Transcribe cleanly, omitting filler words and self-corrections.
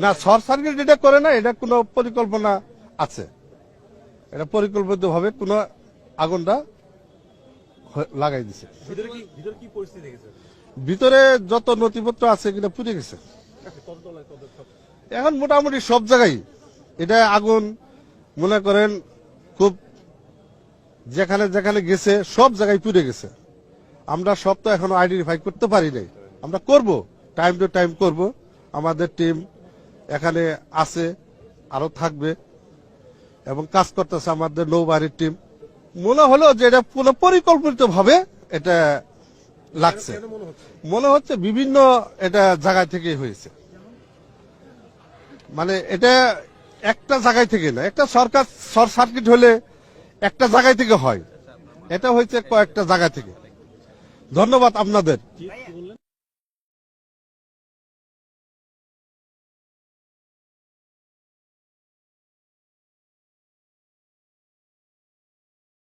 না, short circuit এটা করে না, এটা কোনো পরিকল্পনা আছে, এটা পরিকল্পিত ভাবে কোনো আগুনটা লাগাই দিছে। ভিতরে যত নথিপত্র আছে কিনা পুড়ে গেছে। এখন মোটামুটি সব জায়গায় এটা আগুন মনে করেন খুব যেখানে যেখানে গেছে সব জায়গায় পুড়ে গেছে। আমরা সব তো এখনো আইডেন্টিফাই করতে পারি নাই, আমরা করব, টাইম টু টাইম করব। আমাদের টিম এখানে আছে, আরো থাকবে এবং কাজ করতেছে আমাদের নৌবাহিনীর টিম। মনে হলো যে এটা পুরো পরিকল্পিত ভাবে এটা লাগছে, মনে হচ্ছে বিভিন্ন এটা জায়গা থেকে হয়েছে। মানে এটা একটা জায়গায় থেকে না, একটা সরকার শর্ট সার্কিট হলে একটা জায়গায় থেকে হয়, এটা হয়েছে কয়েকটা জায়গা থেকে। ধন্যবাদ আপনাদের।